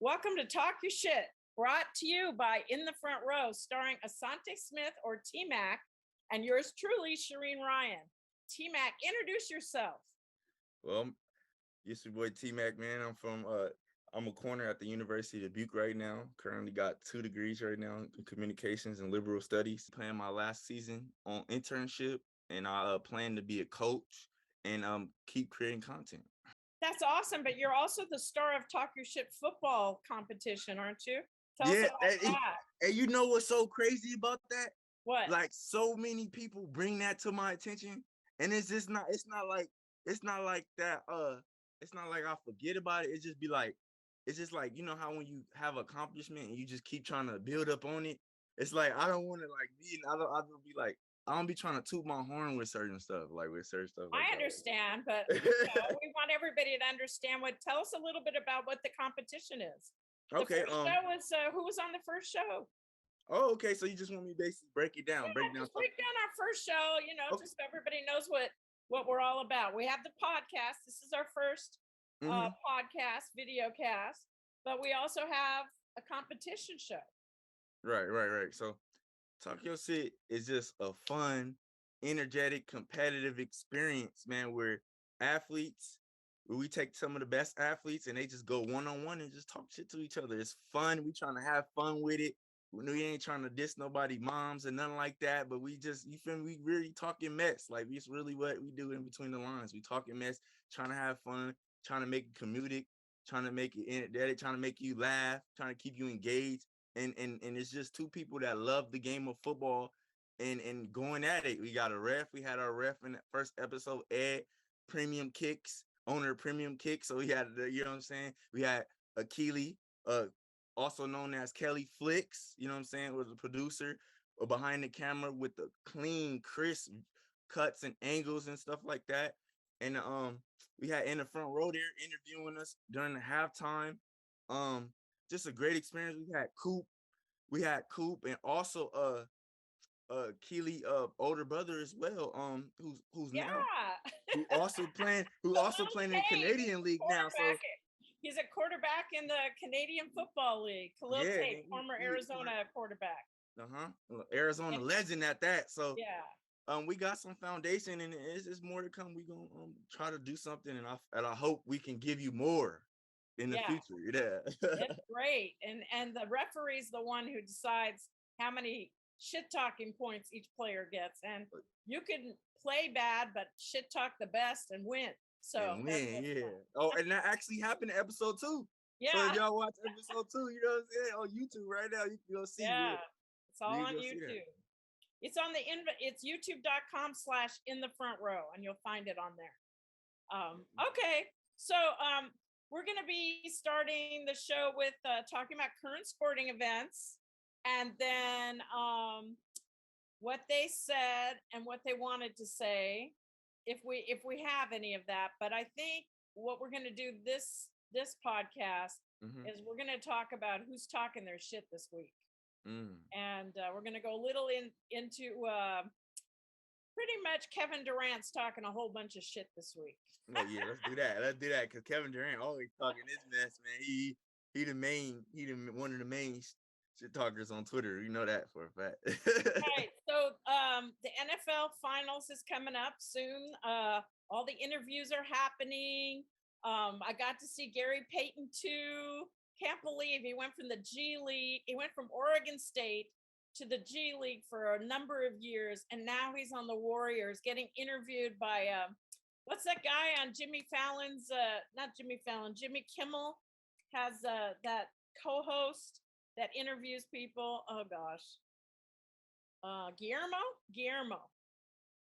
Welcome to Talk Your Shit, brought to you by In the Front Row, starring Ahsante Smith or TMAC, and yours truly, Shireen Ryan. TMAC, introduce yourself. Well, it's your boy T-Mac, man. I'm a corner at the University of Dubuque right now. Currently got 2 degrees right now in communications and liberal studies. Playing my last season on internship, and I plan to be a coach and keep creating content. That's awesome, but you're also the star of Talk Your Shit football competition, aren't you? Tell us Yeah, about that. and you know what's so crazy about that? What? Like, so many people bring that to my attention, and it's not like that. It's not like I forget about it. It's just like, you know how when you have accomplishment and you just keep trying to build up on it. It's like I don't want to like be. I don't be like, I don't be trying to toot my horn with certain stuff. Like I understand, but we want everybody to understand tell us a little bit about what the competition is. The Okay. first show was who was on the first show? Oh, okay. So you just want me to basically break it down, break down our first show, okay. Just so everybody knows what we're all about. We have the podcast. This is our first podcast, video cast, but we also have a competition show. Right. So TalkYoShit is just a fun, energetic, competitive experience, man, where we take some of the best athletes and they just go one-on-one and just talk shit to each other. It's fun. We trying to have fun with it. We ain't trying to diss nobody moms and nothing like that, but we just, you feel me? We really talking mess. Like, it's really what we do in between the lines. We talking mess, trying to have fun, trying to make it comedic, trying to make it energetic, trying to make you laugh, trying to keep you engaged. And it's just two people that love the game of football and going at it. We got a ref. We had our ref in the first episode, Ed, Premium Kicks, owner of Premium Kicks. So we had, you know what I'm saying? We had Akili, also known as Kelly Flicks, you know what I'm saying, was a producer behind the camera with the clean, crisp cuts and angles and stuff like that. And we had In the Front Row there interviewing us during the halftime. Just a great experience. We had Coop and also Keely older brother as well, who's now who also playing in Canadian League now. So he's a quarterback in the Canadian Football League. Khalil Tate, former Arizona quarterback. Arizona legend at that. So yeah. We got some foundation, and it's more to come. We gonna try to do something, and I hope we can give you more in the future. Yeah, it's great. And the referee's the one who decides how many shit talking points each player gets, and you can play bad but shit talk the best and win. So yeah. Oh, and that actually happened in episode 2. Yeah. So if y'all watch episode 2, you know what I'm saying, on YouTube right now, you can go see. Yeah, it's all on YouTube. It's on it's youtube.com/inthefrontrow, and you'll find it on there. Okay, so we're gonna be starting the show with talking about current sporting events, and then what they said and what they wanted to say, if we have any of that. But I think what we're going to do this podcast is we're going to talk about who's talking their shit this week. And we're going to go a little into pretty much Kevin Durant's talking a whole bunch of shit this week. Oh yeah, let's do that because Kevin Durant always talking this mess, man. He one of the main shit talkers on Twitter. You know that for a fact. Right. So the NFL finals is coming up soon. All the interviews are happening. I got to see Gary Payton too. Can't believe he went from the G League. He went from Oregon State to the G League for a number of years, and now he's on the Warriors, getting interviewed by what's that guy on Jimmy Fallon's? Not Jimmy Fallon. Jimmy Kimmel has that co-host that interviews people. Oh gosh. Guillermo.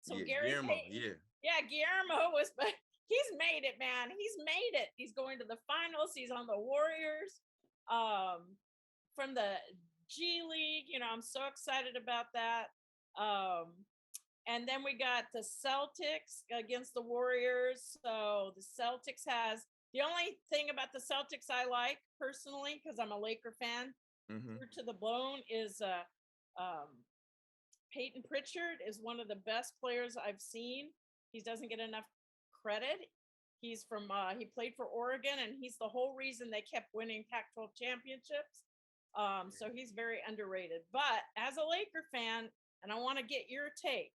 So Guillermo, Guillermo he's made it, man. He's made it. He's going to the finals. He's on the Warriors from the G League. You know, I'm so excited about that. And then we got the Celtics against the Warriors. So the Celtics the only thing about the Celtics I like personally, because I'm a Laker fan, to the bone, is Peyton Pritchard is one of the best players I've seen. He doesn't get enough credit. He's from he played for Oregon, and he's the whole reason they kept winning Pac-12 championships. So he's very underrated. But as a Laker fan, and I want to get your take,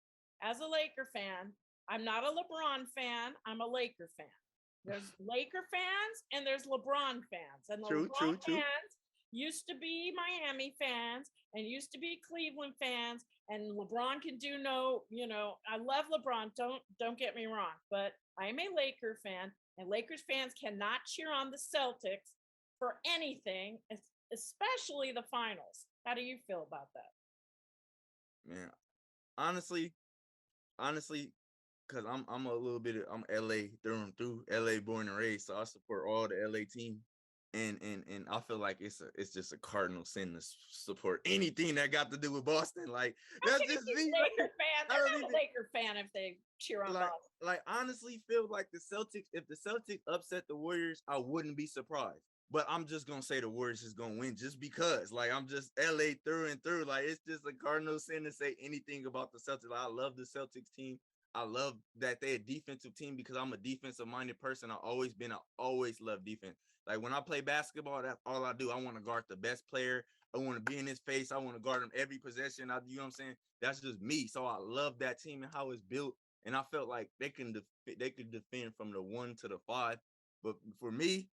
as a Laker fan, I'm not a LeBron fan. I'm a Laker fan. There's Laker fans and there's LeBron fans. And the LeBron fans used to be Miami fans and used to be Cleveland fans. And LeBron can do no, I love LeBron. Don't get me wrong, but I am a Laker fan, and Lakers fans cannot cheer on the Celtics for anything, especially the finals. How do you feel about that? Man, honestly, because I'm a little bit I'm LA through and through, LA born and raised, so I support all the LA team. And I feel like it's just a cardinal sin to support anything that got to do with Boston. Like, that's just me. Laker fan. They're not a Laker fan if they cheer on Boston. Like, honestly, feel like the Celtics. If the Celtics upset the Warriors, I wouldn't be surprised. But I'm just gonna say the Warriors is gonna win just because. Like, I'm just LA through and through. Like, it's just a cardinal sin to say anything about the Celtics. Like, I love the Celtics team. I love that they're a defensive team because I'm a defensive-minded person. I always love defense. Like, when I play basketball, that's all I do. I want to guard the best player. I want to be in his face. I want to guard him every possession. You know what I'm saying? That's just me. So I love that team and how it's built. And I felt like they could defend from the 1 to the 5. But for me,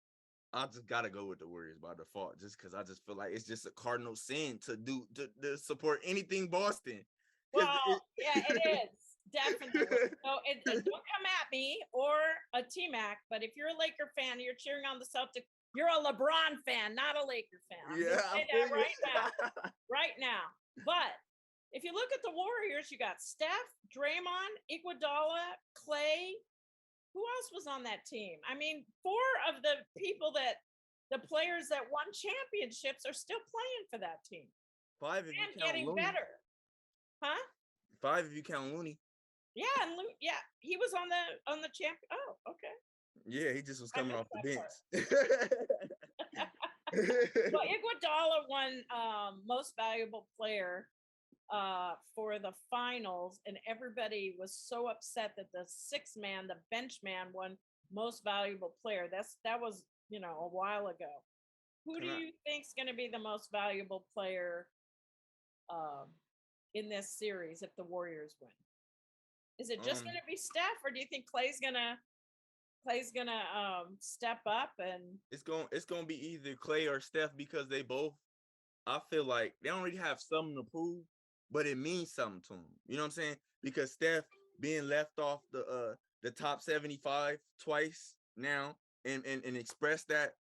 I just gotta go with the Warriors by default, just because I just feel like it's just a cardinal sin to support anything Boston. Well, yeah, it is. Definitely. So don't come at me or a TMAC, but if you're a Laker fan, you're cheering on the Celtics, you're a LeBron fan, not a Laker fan. I'm yeah, say that right now. Right now. But if you look at the Warriors, you got Steph, Draymond, Iguodala, Clay. Who else was on that team? I mean, 4 of the players that won championships are still playing for that team. 5 if you count getting Looney. Better. Huh? 5 if you count Looney. Yeah, and he was on the champ. Oh, okay. Yeah, he just was coming off the bench. Well, Iguodala won most valuable player for the finals, and everybody was so upset that the 6th man, the bench man, won most valuable player. That was a while ago. Who do you think's going to be the most valuable player in this series if the Warriors win? Is it just going to be Steph, or do you think Clay's gonna step up? And it's going to be either Clay or Steph, because they both, I feel like they don't really have something to prove, but it means something to them. You know what I'm saying? Because Steph being left off the top 75 twice now and expressed that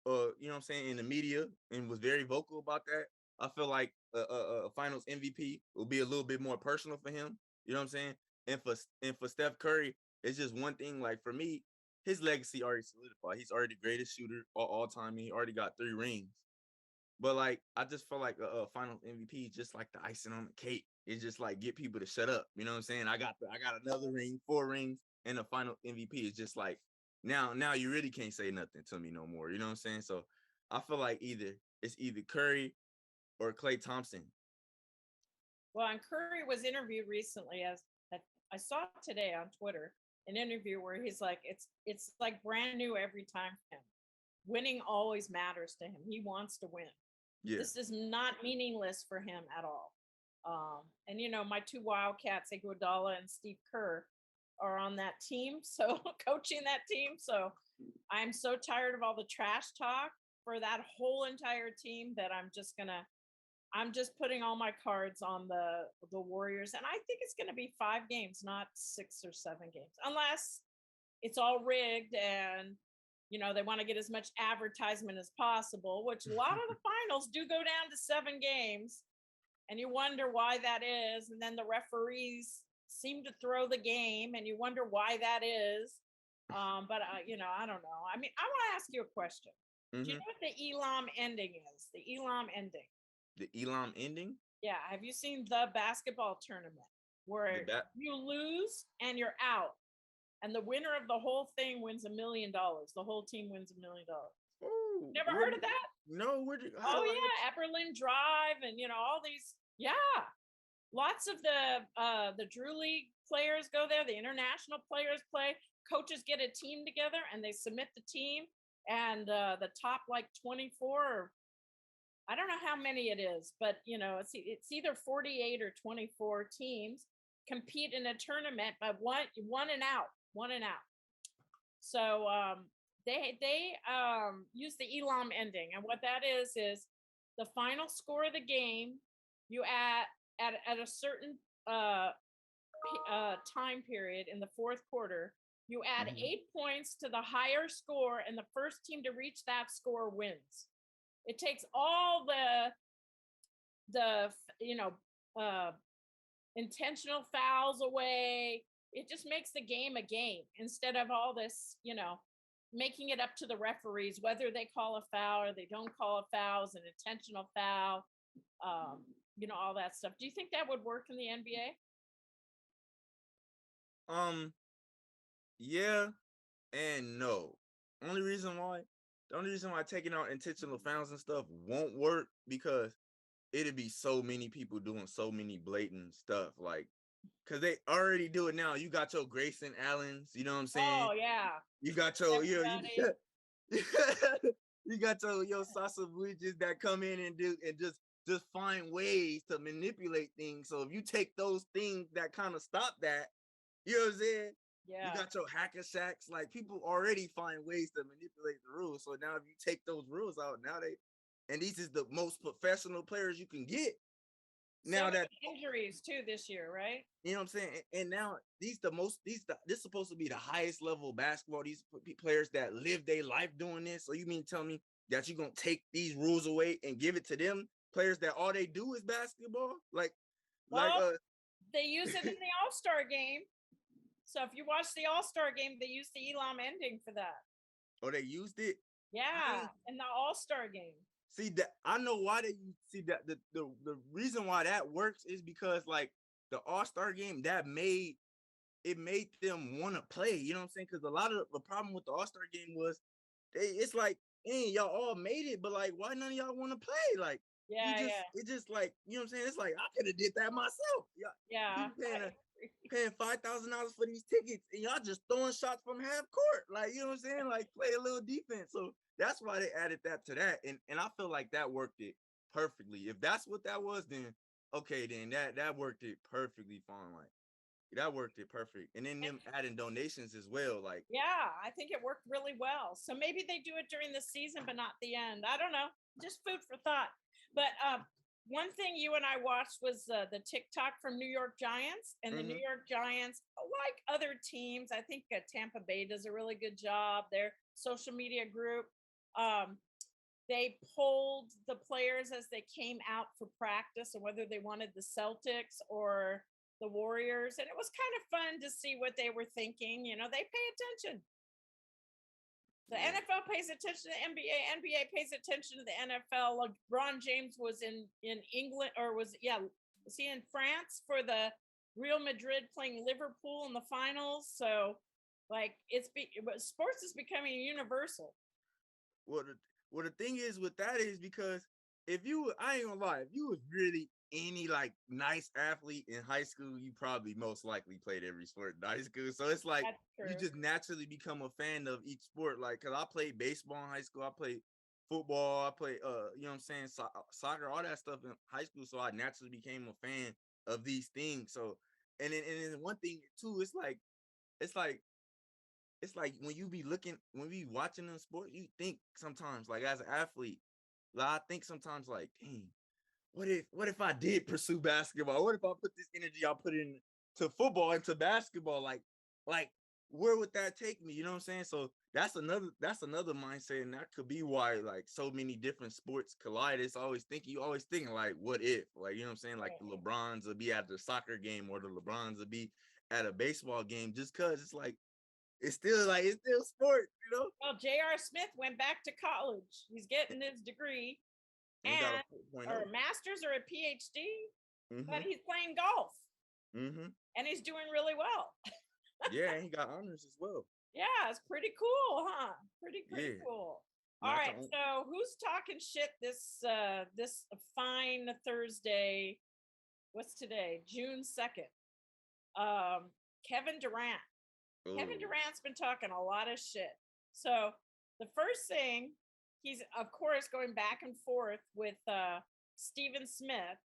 you know what I'm saying, in the media, and was very vocal about that. I feel like a finals MVP will be a little bit more personal for him. You know what I'm saying? And for Steph Curry, it's just one thing. Like, for me, his legacy already solidified. He's already the greatest shooter all time. He already got 3 rings. But like, I just feel like a finals MVP is just like the icing on the cake. It's just like get people to shut up. You know what I'm saying? I got another ring, 4 rings, and a final MVP is just like now you really can't say nothing to me no more. You know what I'm saying? So I feel like it's either Curry or Klay Thompson. Well, and Curry was interviewed recently, as I saw today on Twitter, an interview where he's like, it's like brand new every time for him. Winning always matters to him. He wants to win. Yeah. This is not meaningless for him at all. And my 2 Wildcats, Iguodala and Steve Kerr, are on that team, so coaching that team. So I'm so tired of all the trash talk for that whole entire team that I'm just putting all my cards on the Warriors. And I think it's going to be 5 games, not 6 or 7 games, unless it's all rigged and, they want to get as much advertisement as possible, which a lot of the finals do go down to 7 games. And you wonder why that is. And then the referees seem to throw the game, and you wonder why that is. But, I don't know. I mean, I want to ask you a question. Mm-hmm. Do you know what the Elam ending is? The Elam ending. The Elam ending? Yeah. Have you seen the basketball tournament where you lose and you're out, and the winner of the whole thing wins $1 million? The whole team wins $1 million. Oh, never heard of that? No. Epperlin Drive, and all these. Yeah, lots of the Drew League players go there. The international players play. coaches get a team together and they submit the team, and the top like 24, or I don't know how many it is, but it's either 48 or 24 teams compete in a tournament, but one and out. So they use the elam ending, and what that is the final score of the game. You at a certain time period in the fourth quarter, you add 8 points to the higher score, and the first team to reach that score wins. It takes all the intentional fouls away. It just makes the game a game instead of all this, making it up to the referees whether they call a foul or they don't call a foul, an intentional foul, all that stuff. Do you think that would work in the NBA? Yeah and no. The only reason why taking out intentional fouls and stuff won't work, because it'd be so many people doing so many blatant stuff, like, because they already do it now. You got your Grayson Allens, you know what I'm saying? Oh yeah. You got your you got your Sasa Vujic that come in and do and just find ways to manipulate things. So if you take those things that kind of stop that, you know what I'm saying? Yeah. You got your hacker shacks. Like, people already find ways to manipulate the rules. So now if you take those rules out, and these is the most professional players you can get. Now that injuries too this year, right? You know what I'm saying? And now this is supposed to be the highest level of basketball. These players that live their life doing this. So you mean tell me that you're gonna take these rules away and give it to them players that all they do is basketball? They use it in the All-Star game. So if you watch the All-Star game, they use the elam ending for that. Oh, they used it? Yeah, in the All-Star game. See, that I know why they see that the reason why that works is because, like, the All-Star game, that made them want to play. You know what I'm saying? Because a lot of the problem with the All-Star game was it's like, hey, y'all all made it, but like, why none of y'all want to play? Like, it's just like, you know what I'm saying? It's like, I could have did that myself. Yeah. Paying $5,000 for these tickets, and y'all just throwing shots from half court. Like, you know what I'm saying? Like, play a little defense. So that's why they added that to that. And I feel like that worked it perfectly. If that's what that was, then okay, then that worked it perfectly fine. Like, that worked it perfect. And then them adding donations as well. Like, yeah, I think it worked really well. So maybe they do it during the season, but not the end. I don't know. Just food for thought. But one thing you and I watched was the TikTok from New York Giants, and the New York Giants, like other teams, I think Tampa Bay does a really good job. Their social media group, they polled the players as they came out for practice and whether they wanted the Celtics or the Warriors. And it was kind of fun to see what they were thinking. They pay attention. The NFL pays attention to the NBA. NBA pays attention to the NFL. LeBron James was in England, or was he in France for the Real Madrid playing Liverpool in the finals? So, like, sports is becoming universal. Well, the thing is with that is because I ain't gonna lie, if you was really any like nice athlete in high school, you probably most likely played every sport in high school. So it's like you just naturally become a fan of each sport. Like, cause I played baseball in high school, I played football, I played you know what I'm saying, soccer, all that stuff in high school. So I naturally became a fan of these things. So and then one thing too, it's like when you be watching them sports, you think sometimes, like, as an athlete, like, I think sometimes, like, dang, what if I did pursue basketball? What if I put this energy I put into football into basketball? Like where would that take me? You know what I'm saying? So that's another mindset, and that could be why, like, so many different sports collide. You always thinking like, what if? Like, you know what I'm saying? Like, the LeBrons will be at the soccer game, or the LeBrons will be at a baseball game, just cause it's like, it's still sport, you know? Well, J.R. Smith went back to college. He's getting his degree and or a master's or a PhD, but he's playing golf. And he's doing really well. Yeah, and he got honors as well. Yeah, it's pretty cool, huh? Pretty cool. All right, so who's talking shit this fine Thursday? What's today? June 2nd. Kevin Durant. Kevin Oh. Durant's been talking a lot of shit. So the first thing, he's of course going back and forth with Stephen Smith,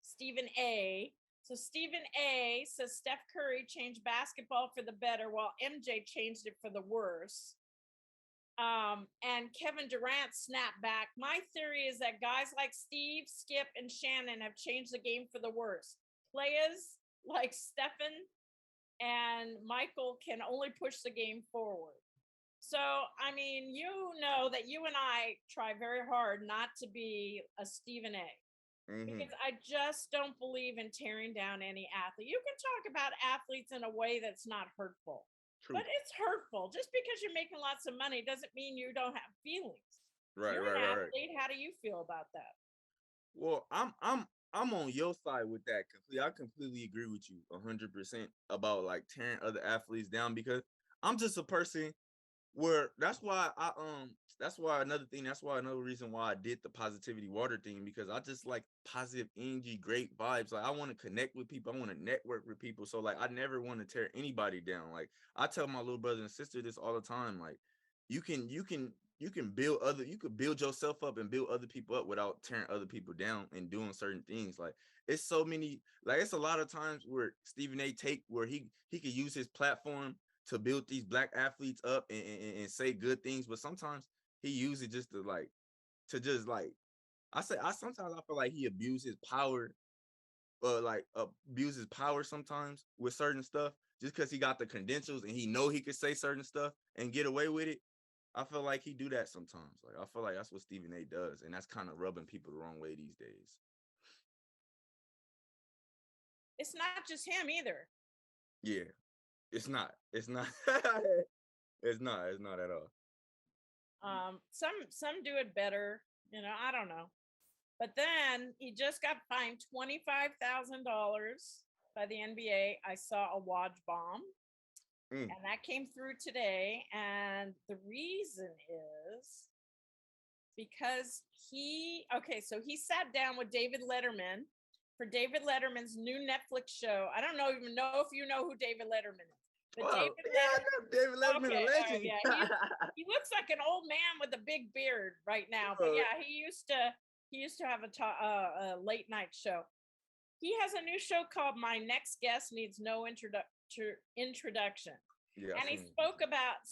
Stephen A. So Stephen A says Steph Curry changed basketball for the better while MJ changed it for the worse. And Kevin Durant snapped back. My theory is that guys like Steve, Skip, and Shannon have changed the game for the worse. Players like Stephen and Michael can only push the game forward. So, I mean, you know that you and I try very hard not to be a Stephen A. Because I just don't believe in tearing down any athlete. You can talk about athletes in a way that's not hurtful. True. But it's hurtful. Just because you're making lots of money doesn't mean you don't have feelings. Right, You're right, an right, right. athlete. How do you feel about that? Well, I'm on your side with that. I completely agree with you 100% about like tearing other athletes down because I'm just a person where that's why another reason why I did the positivity water thing, because I just like positive energy, great vibes. Like I want to connect with people, I want to network with people. So like I never want to tear anybody down. Like I tell my little brother and sister this all the time. Like you could build yourself up and build other people up without tearing other people down and doing certain things. Like it's so many, like it's a lot of times where Stephen A take where he could use his platform to build these black athletes up and say good things, but sometimes he uses it just to just like I sometimes I feel like he abuses power, abuses power sometimes with certain stuff just because he got the credentials and he know he could say certain stuff and get away with it. I feel like he do that sometimes. Like I feel like that's what Stephen A does, and that's kind of rubbing people the wrong way these days. It's not just him either. Yeah, it's not. It's not. It's not. It's not at all. Some do it better. I don't know. But then he just got fined $25,000 by the NBA. I saw a watch bomb, Mm. and that came through today. And the reason is because so he sat down with David Letterman for David Letterman's new Netflix show. I don't even know if you know who David Letterman is. But Well, David yeah, I know David Letterman, okay, a legend. yeah, he looks like an old man with a big beard right now. But yeah, he used to have a late night show. He has a new show called My Next Guest Needs No Introduction. Yeah, And he spoke about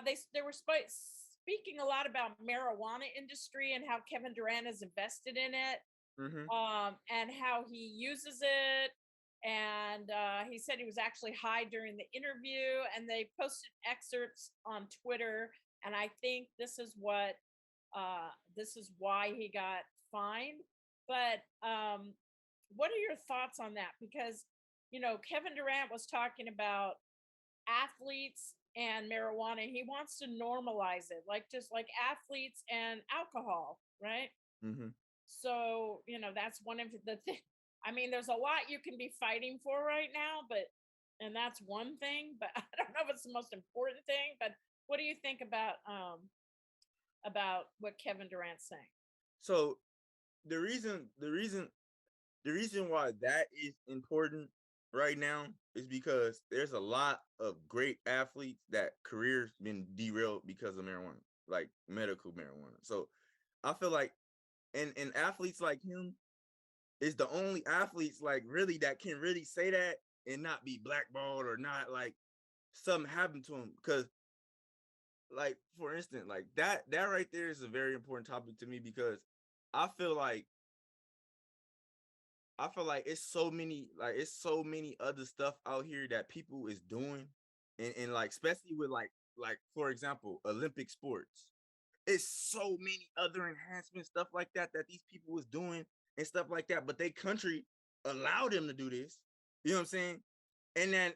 they were speaking a lot about marijuana industry and how Kevin Durant is invested in it, and how he uses it. And he said he was actually high during the interview, and they posted excerpts on Twitter. And I think this is why he got fined. But what are your thoughts on that? Because Kevin Durant was talking about athletes and marijuana. He wants to normalize it, like just like athletes and alcohol, right? So that's one of the things. I mean, there's a lot you can be fighting for right now, and that's one thing. But I don't know if it's the most important thing. But what do you think about what Kevin Durant's saying? So the reason why that is important right now is because there's a lot of great athletes that careers been derailed because of marijuana, like medical marijuana. So I feel like and athletes like him is the only athletes like really that can really say that and not be blackballed or not like something happened to him. Because like for instance, like that right there is a very important topic to me because I feel like it's so many other stuff out here that people is doing and like especially with like for example Olympic sports. It's so many other enhancement stuff like that these people was doing and stuff like that, but they country allowed them to do this. You know what I'm saying? And then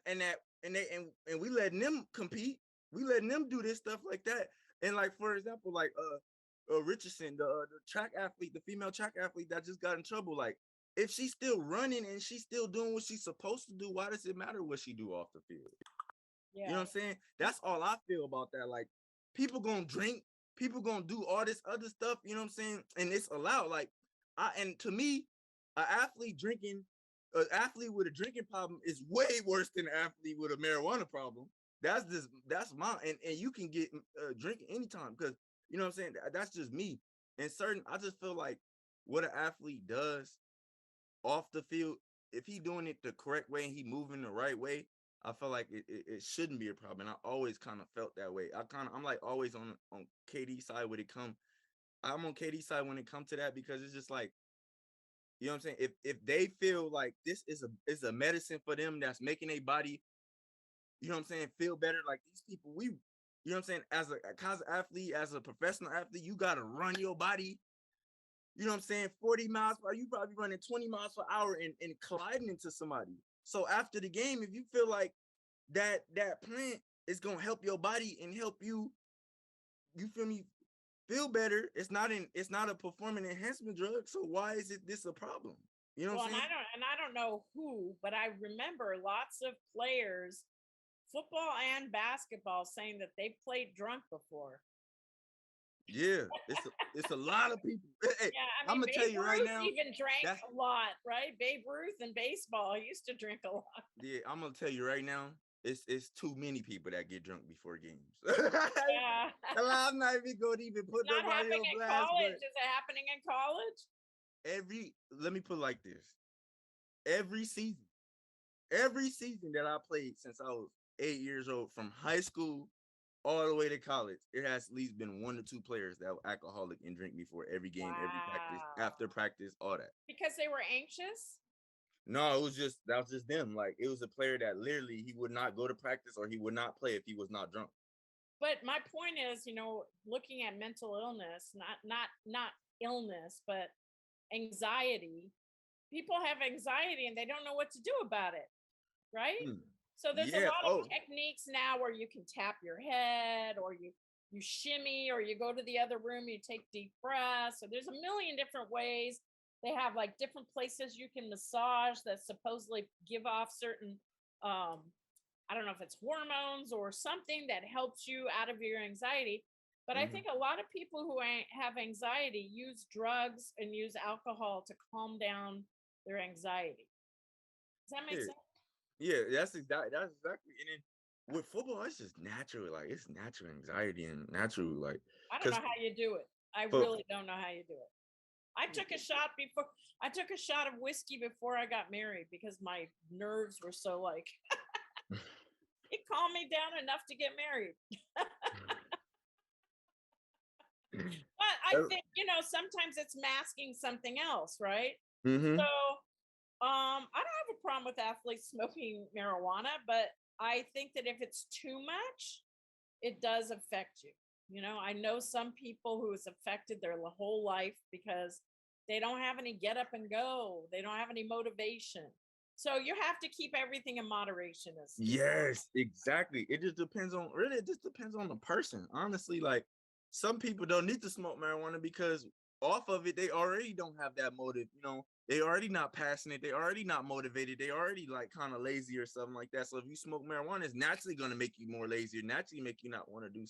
and we letting them compete. We letting them do this stuff like that. And like for example, like Richardson, the track athlete, the female track athlete that just got in trouble. Like if she's still running and she's still doing what she's supposed to do, why does it matter what she do off the field? Yeah. You know what I'm saying? That's all I feel about that. Like people gonna drink, people gonna do all this other stuff, you know what I'm saying? And it's allowed. Like and to me, an athlete with a drinking problem is way worse than an athlete with a marijuana problem. that's my, and you can get drinking anytime, because you know what I'm saying. That's just me. And I just feel like what an athlete does off the field, if he doing it the correct way and he moving the right way, I feel like it shouldn't be a problem. And I always kind of felt that way. I'm like always on KD side when it come. I'm on KD side when it comes to that, because it's just like, you know what I'm saying? If they feel like this is a medicine for them that's making a body, you know what I'm saying, feel better. Like these people, you know what I'm saying, as a college athlete, as a professional athlete, you gotta run your body, you know what I'm saying, 40 miles per hour. You probably running 20 miles per hour and colliding into somebody. So after the game, if you feel like that plant is gonna help your body and help you, you feel me, feel better, it's not a performance enhancement drug. So why is this a problem? You know what I'm saying? And I don't know who, but I remember lots of players, football and basketball, saying that they played drunk before. Yeah, it's a lot of people. Hey, Yeah, I I'm mean, gonna tell you right now, even drank a lot, right? Babe Ruth in baseball used to drink a lot. Yeah, I'm gonna tell you right now, it's too many people that get drunk before games. Yeah. I'm not even gonna even put It's not nobody happening on in blast, college. but Is it happening in college? let me put it like this. Every season that I played since I was 8 years old, from high school all the way to college, it has at least been 1 or 2 players that were alcoholic and drink before every game, every practice, after practice, all that. Because they were anxious? No, that was just them. Like, it was a player that literally he would not go to practice or he would not play if he was not drunk. But my point is, looking at mental illness, not illness, but anxiety. People have anxiety and they don't know what to do about it, right? So there's a lot of techniques now where you can tap your head, or you shimmy, or you go to the other room, you take deep breaths. So there's a million different ways. They have like different places you can massage that supposedly give off certain I don't know if it's hormones or something that helps you out of your anxiety. But I think a lot of people who have anxiety use drugs and use alcohol to calm down their anxiety. Does that make sense? Yeah, that's exactly. And then with football, it's just natural. Like, it's natural anxiety and natural, like. I don't know how you do it. I really don't know how you do it. I took a shot of whiskey before I got married because my nerves were so like. It calmed me down enough to get married. But I think, sometimes it's masking something else, right? So I don't have a problem with athletes smoking marijuana, but I think that if it's too much, it does affect you. I know some people who it's affected their whole life because they don't have any get up and go. They don't have any motivation. So you have to keep everything in moderation. Yes, exactly. It just depends on the person. Honestly, like, some people don't need to smoke marijuana because off of it, they already don't have that motive. They already not passionate. They already not motivated. They already like kind of lazy or something like that. So if you smoke marijuana, it's naturally going to make you more lazy, naturally make you not want to do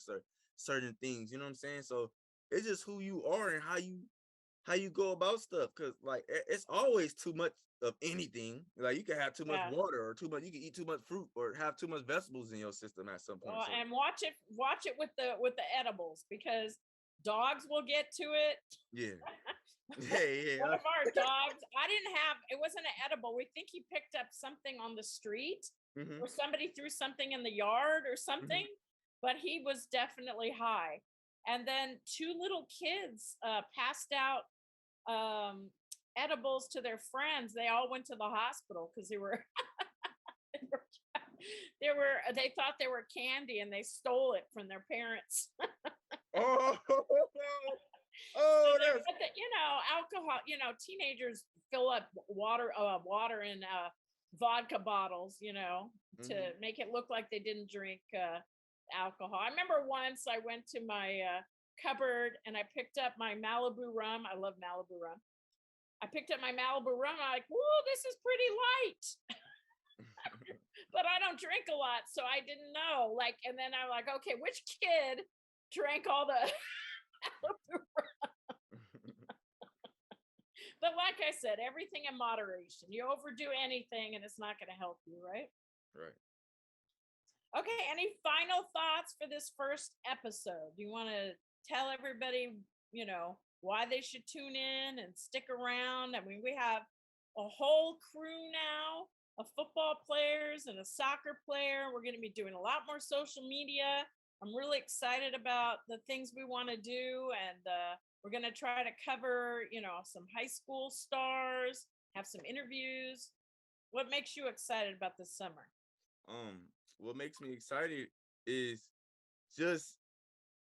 certain things. You know what I'm saying? So it's just who you are and how you go about stuff, because like it's always too much of anything. Like, you can have too much water, or you can eat too much fruit, or have too much vegetables in your system at some point. And watch it with the edibles, because dogs will get to it. Yeah. One of our dogs, it wasn't an edible. We think he picked up something on the street, or somebody threw something in the yard or something, but he was definitely high. And then 2 little kids passed out edibles to their friends. They all went to the hospital because they were they thought they were candy, and they stole it from their parents. Alcohol, teenagers fill up water in vodka bottles, to make it look like they didn't drink alcohol. I remember once I went to my cupboard and I picked up my Malibu rum. I love Malibu rum. I picked up my Malibu rum. I'm like, whoa, this is pretty light. But I don't drink a lot, so I didn't know. Like, and then I'm like, okay, which kid drank all the Malibu rum? But like I said, everything in moderation. You overdo anything and it's not going to help you, right? Right. Okay, any final thoughts for this first episode? Do you want to tell everybody, why they should tune in and stick around? I mean, we have a whole crew now of football players and a soccer player. We're going to be doing a lot more social media. I'm really excited about the things we want to do, and we're going to try to cover, some high school stars, have some interviews. What makes you excited about this summer? What makes me excited is just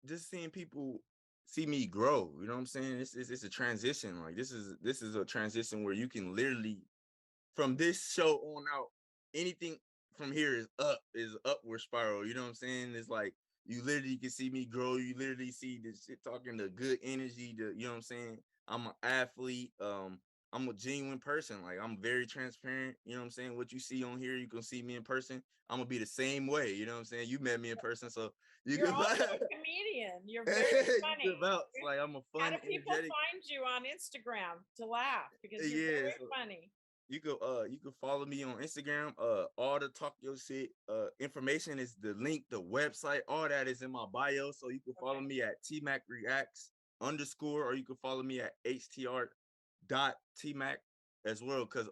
just seeing people see me grow. You know what I'm saying? It's a transition. Like this is a transition where you can literally from this show on out, anything from here is upward spiral. You know what I'm saying? It's like you literally can see me grow. You literally see this shit talking the good energy. You know what I'm saying? I'm an athlete. I'm a genuine person. Like I'm very transparent. You know what I'm saying? What you see on here, you can see me in person. I'm gonna be the same way. You know what I'm saying? You met me in person, so you You're can also a comedian. You're very funny. you can vouch. Like I'm a How fun, do people energetic. find you on Instagram to laugh? Because you're Yeah, very so funny. you can follow me on Instagram. All the talk your shit information is the link, the website, all that is in my bio. So you can follow Okay. me at TMAC Reacts underscore, or you can follow me at HTR.TMAC as well. Cause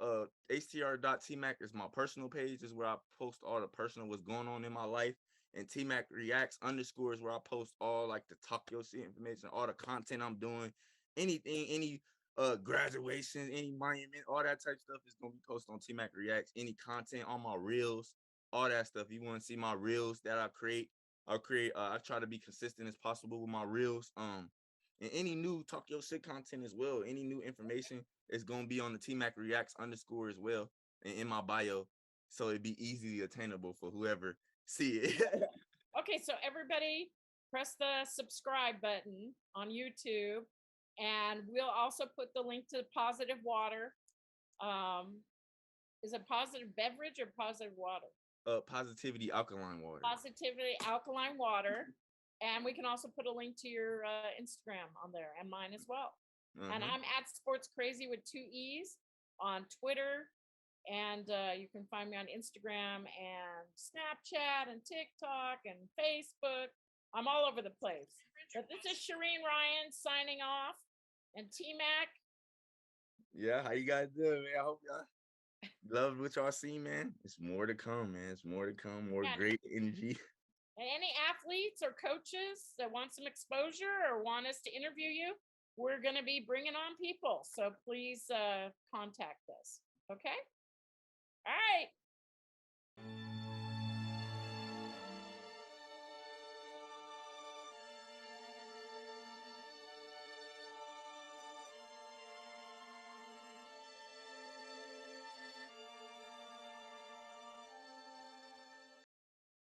HTR.TMAC is my personal page, is where I post all the personal what's going on in my life. And TMAC Reacts underscore is where I post all like the talk your shit information, all the content I'm doing, anything, any graduation, any monument, all that type stuff is gonna be posted on TMAC Reacts. Any content on my reels, all that stuff. You want to see my reels that I'll create. I try to be consistent as possible with my reels. And any new talk your shit content as well. Any new information is gonna be on the TMAC Reacts underscore as well, and in my bio, so it'd be easily attainable for whoever see it. Okay, so everybody press the subscribe button on YouTube, and we'll also put the link to Positive Water. Is it positive beverage or positive water? Positivity alkaline water. Positivity alkaline water. And we can also put a link to your Instagram on there and mine as well. And I'm at Sports Crazy with 2 E's on Twitter. And you can find me on Instagram and Snapchat and TikTok and Facebook. I'm all over the place. But this is Shireen Ryan signing off. And T-Mac. Yeah, how you guys doing, man? I hope y'all love what y'all see, man. It's more to come, man. It's more to come. More great energy. And any athletes or coaches that want some exposure or want us to interview you, we're going to be bringing on people. So please contact us. Okay.